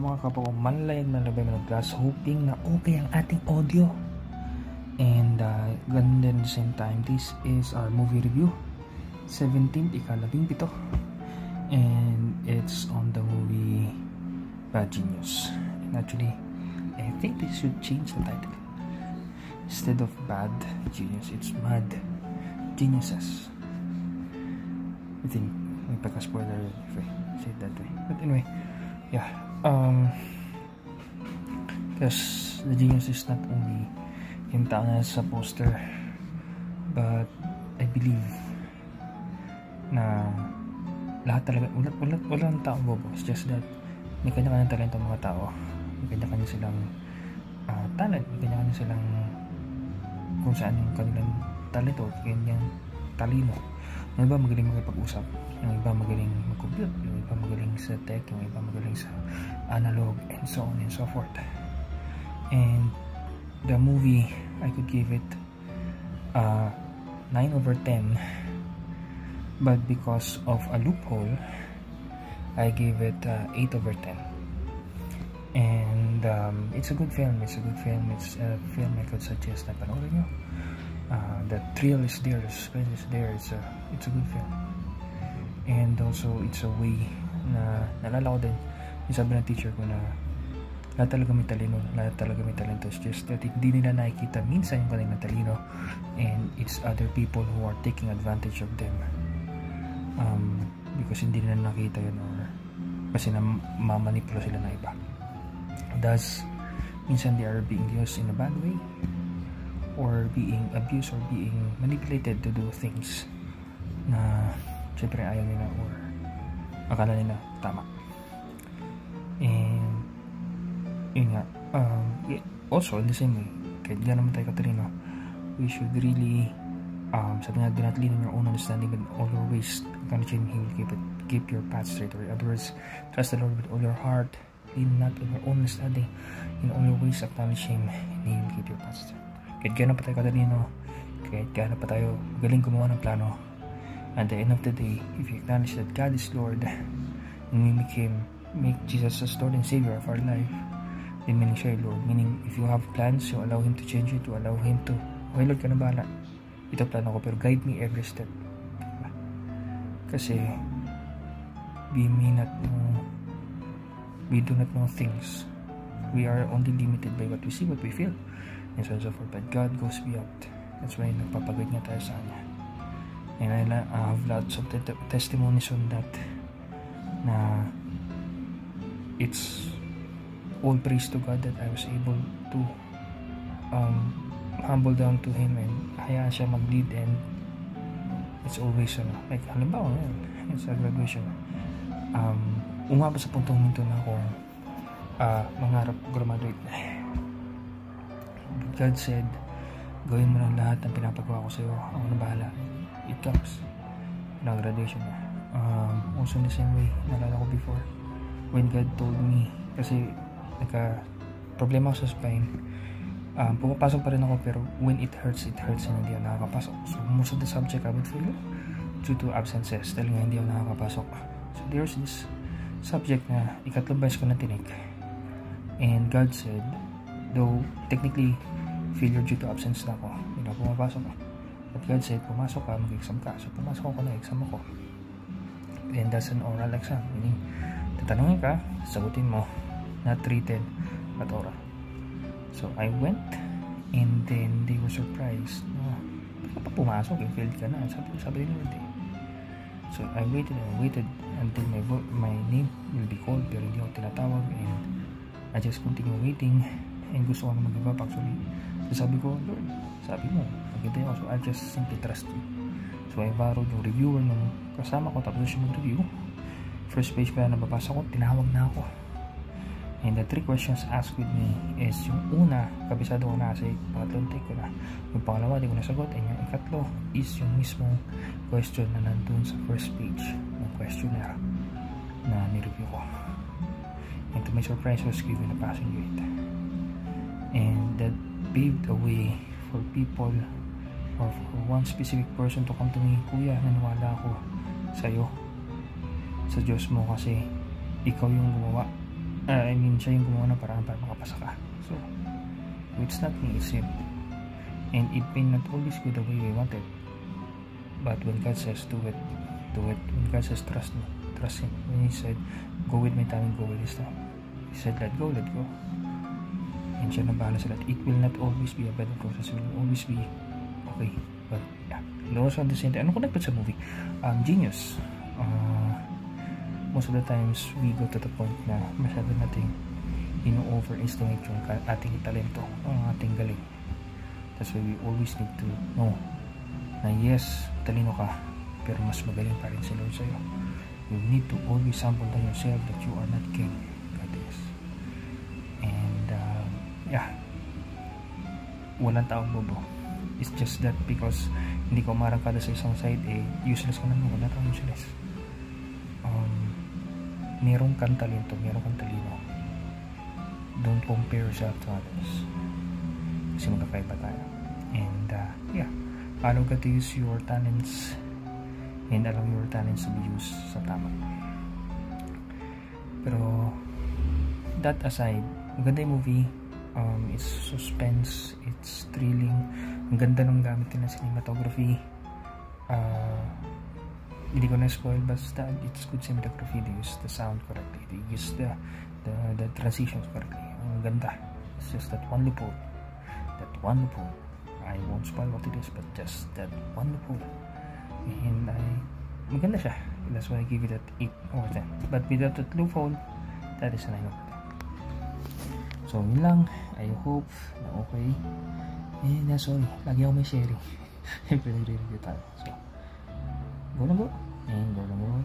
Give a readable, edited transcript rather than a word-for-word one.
mga kapwa kong manlayag na labay ng class, hoping na okay ang ating audio. And ganun din at the same time, this is our movie review 17th, ika-17, and it's on the movie Bad Genius. And actually, I think they should change the title. Instead of Bad Genius, it's Mad Geniuses. I think may pagka-spoiler if I say it that way. But anyway, yeah, because the genius is not only yung tao na sa poster, but I believe na lahat talaga, walang taong bobo. It's just that may kanya-kanyang talento mga tao, may kanya-kanya silang talent, may kanya-kanya silang kung saan yung kanilang talento, kanyang talino. Yung iba magaling makipag-usap, yung iba magaling mag-compute, yung iba magaling sa tech, yung iba magaling sa analog, and so on and so forth. And the movie, I could give it 9/10, but because of a loophole, I gave it 8/10. And it's a good film. It's a a film I could suggest na panoorin nyo. The thrill is there, the suspense is there. It's a good film. And also it's a way na nalala ko din yung sabi ng teacher ko na lahat talaga may talino, lahat talaga may talento. It's just that hindi nila nakikita minsan yung kanilang talino, and it's other people who are taking advantage of them because hindi nila nakita yun, or kasi mamanipula sila na iba. Thus, minsan they are being used in a bad way, or being abused, or being manipulated to do things na syempre ayaw nila or akala nila tama. And yun nga, also in the same way, kahit di naman tayo katalino, we should really sabi nga, do not lean on your own understanding, but all your ways acknowledge Him, He will keep your path straight. Or in other words, trust the Lord with all your heart, lean not on your own understanding, in all your ways acknowledge Him, and He will keep your path straight. Kahit gano'n pa tayo katalino, kahit gano'n pa tayo galing gumawa ng plano, at the end of the day, if you acknowledge that God is Lord, and we make Jesus as Lord and Savior of our life, then meaning siya Lord. Meaning, if you have plans, you allow Him to change it, you allow Him to, okay Lord, ka na bahala, ito plano ko, pero guide me every step. Kasi we do not know things. We are only limited by what we see, what we feel, and so on and so forth. But God goes beyond. That's why nagpapagod niya tayo sa Kanya. And I have lots of testimonies on that, na it's all praise to God that I was able to humble down to Him and hayaan siya mag-lead. And it's always like halimbawa it's a graduation, umabot sa puntong minto na ako mangarap graduate. God said, gawin mo lang lahat ng pinapagawa ko sa'yo, ako na bahala. It comes na graduation na. Also in the same way, nalala ko before when God told me, kasi problema ako sa spine, pumapasok pa rin ako, pero when it hurts and hindi ako nakakapasok. So most of the subject I would fail due to absences, dahil nga hindi ako nakakapasok. So there's this subject na ikatlong beses ko na tinik, and God said, though technically failure due to absence na ako, hindi na pumapasok ako, but God said, pumasok ka, mag-exam ka. So pumasok ako na exam ako, and that's an oral exam, meaning tatanungin ka, sagutin mo, not written but oral. So I went, and then they were surprised. Bakit ka pa pumasok? Failed ka na. Sabi nila hindi. So I waited until my name will be called, pero hindi ako tinatawag, and I just continue waiting, and gusto ko na mag-give up actually. So sabi ko, Lord, sabi mo magintay ako, so I just simply trust you. So I borrowed yung reviewer nung kasama ko, tapos siya mag-review. First page pa na nababasa ko, tinawag na ako. And the 3 questions asked with me is, yung una, kabisado ko na kasi pangatlong take ko na. Yung pangalawa, di ko nasagot. And yung ikatlo is yung mismong question na nandun sa first page ng questionnaire na nireview ko. And to my surprise, I was given a passing grade. And that paved a way for people, or for one specific person to come to me, Kuya, naniwala ako sa'yo, sa Diyos mo, kasi ikaw yung gumawa I mean, siya yung gumawa ng paraan para makapasa ka. So, it's not me, it's him. And it may not always go the way we want it. But when God says do it, do it. When God says trust me, trust him. When he said, go with my time, go with his time. He said, let go, let go. And siya nang bahala sa lahat. It will not always be a better process. It will always be okay. But yeah, and also at the same time, ano connected sa movie? Genius. Most of the times we go to the point na masyado nating overestimate yung ating talento, ang ating galing. That's why we always need to know na yes, talino ka, pero mas magaling pa rin si Lord sa'yo. You need to always humble down yourself that you are not king, God is. And yeah, walang taong bobo. It's just that because hindi ka umarangkada sa isang side, useless ka naman. Wala kang useless. Merong kang talento, merong kang talino. Don't compare yourself to others. Kasi magkakaiba tayo. And yeah, allow God to use your talents and allow your talents to be used sa tama. Pero that aside, maganda yung movie. It's suspense, it's thrilling. Ang ganda ng gamit nila ng cinematography. Hindi ko na-spoil, basta it's good cinematography. They use the sound correctly, they use the transitions correctly. Ang ganda. It's just that one loophole, I won't spoil what it is, but just that one loophole. And maganda siya. That's why I give it that 8 over 10. But without that loophole, that is a 9 over 10. So yun lang. I hope na okay. And sorry, lagi ako may sharing. Siyempre nagre-review tayo. So go na go, and go na go.